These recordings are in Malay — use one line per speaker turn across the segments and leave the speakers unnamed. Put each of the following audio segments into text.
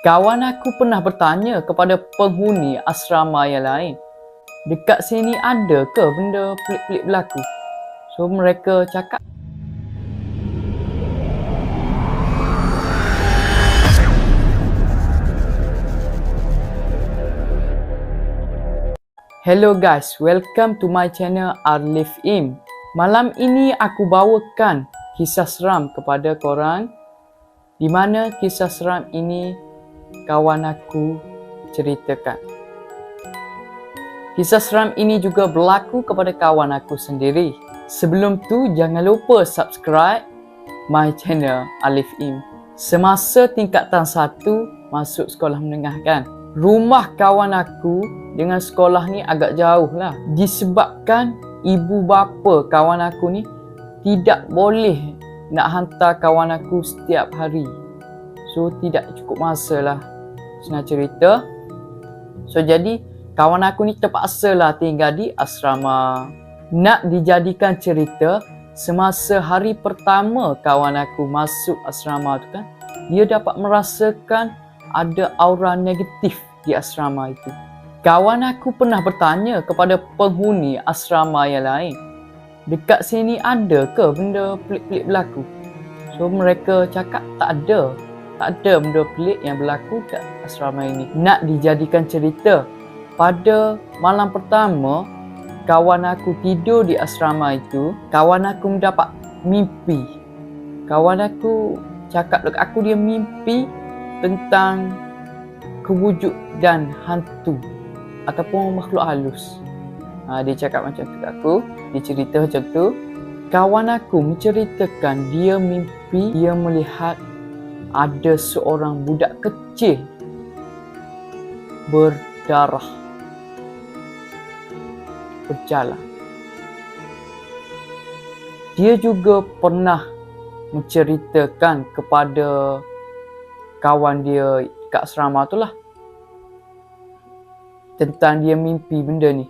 Kawan aku pernah bertanya kepada penghuni asrama yang lain, dekat sini ada ke benda pelik-pelik berlaku? So mereka cakap, hello guys, welcome to my channel Arlif Im. Malam ini aku bawakan kisah seram kepada korang, di mana kisah seram ini kawan aku ceritakan. Kisah seram ini juga berlaku kepada kawan aku sendiri. Sebelum tu, jangan lupa subscribe my channel Arlif Im. Semasa tingkatan 1 masuk sekolah menengah kan, rumah kawan aku dengan sekolah ni agak jauh lah. Disebabkan ibu bapa kawan aku ni tidak boleh nak hantar kawan aku setiap hari. So tidak cukup masa lah, senang cerita. So jadi kawan aku ni terpaksa lah tinggal di asrama. Nak dijadikan cerita, semasa hari pertama kawan aku masuk asrama tu kan, dia dapat merasakan ada aura negatif di asrama itu. Kawan aku pernah bertanya kepada penghuni asrama yang lain, dekat sini ada ke benda pelik-pelik berlaku? So mereka cakap tak ada benda pelik yang berlaku kat asrama ini. Nak dijadikan cerita, pada malam pertama kawan aku tidur di asrama itu, kawan aku mendapat mimpi. Kawan aku cakap dekat aku dia mimpi tentang kewujudan hantu ataupun makhluk halus. Dia cakap macam tu kat aku, dia cerita macam tu. Kawan aku menceritakan dia mimpi dia melihat ada seorang budak kecil berdarah berjalan. Dia juga pernah menceritakan kepada kawan dia kat asrama tu lah tentang dia mimpi benda ni.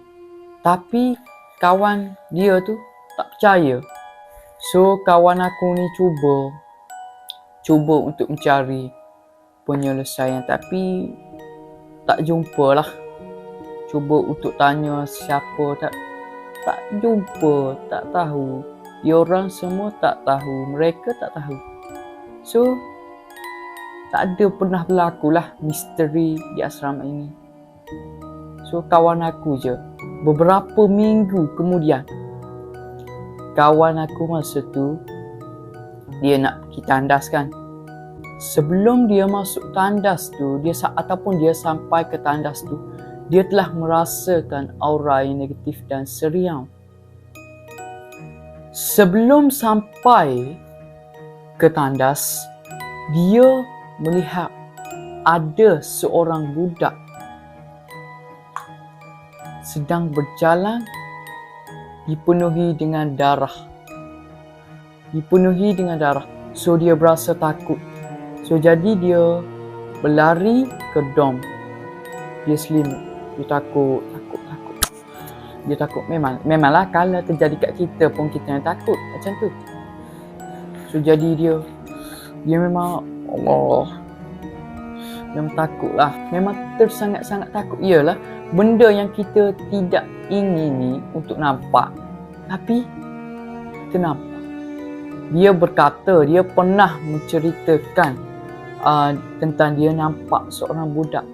Tapi kawan dia tu tak percaya. So kawan aku ni cuba untuk mencari penyelesaian, tapi tak jumpa lah. Cuba untuk tanya siapa, tak jumpa, tak tahu. Diorang semua tak tahu, mereka tak tahu. So tak ada pernah berlaku lah misteri di asrama ini. So kawan aku je. Beberapa minggu kemudian, kawan aku masa tu dia nak pergi tandas kan. Sebelum dia masuk tandas tu, ataupun dia sampai ke tandas tu, dia telah merasakan aura yang negatif dan seriau. Sebelum sampai ke tandas, dia melihat ada seorang budak sedang berjalan dipenuhi dengan darah. So dia berasa takut. So jadi dia berlari ke dom. Dia selimut. Dia takut. Dia takut. Memanglah kalau terjadi kat kita pun kita yang takut macam tu. So jadi dia memang memang takut lah. Memang tersangat-sangat takut. Iyalah, benda yang kita tidak ingini untuk nampak, tapi kita nampak. Dia berkata dia pernah menceritakan tentang dia nampak seorang budak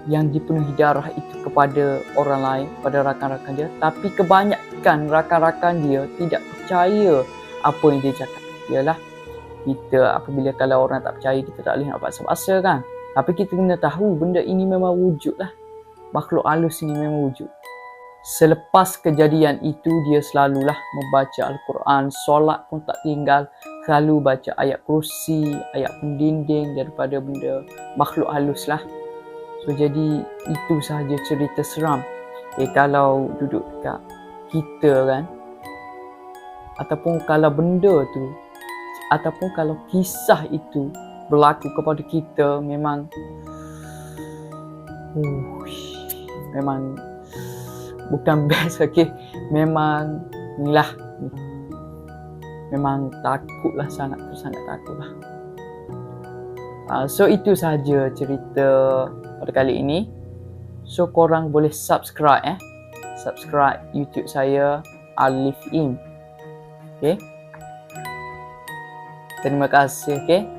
yang dipenuhi darah itu kepada orang lain, pada rakan-rakan dia. Tapi kebanyakan rakan-rakan dia tidak percaya apa yang dia cakap. Yalah, kita apabila kalau orang tak percaya, kita tak boleh nak paksa-paksa kan. Tapi kita kena tahu benda ini memang wujud lah. Makhluk halus ini memang wujud. Selepas kejadian itu, dia selalulah membaca Al-Quran, solat pun tak tinggal, selalu baca ayat kursi, ayat pendinding daripada benda makhluk halus lah. So jadi itu sahaja cerita seram. Kalau duduk dekat kita kan, ataupun kalau benda tu, ataupun kalau kisah itu berlaku kepada kita, memang bukan best, okay? Memang inilah, memang takutlah, sangat takutlah. So itu sahaja cerita pada kali ini. So korang boleh subscribe subscribe YouTube saya, Alif Im. Okay. Terima kasih. Okay.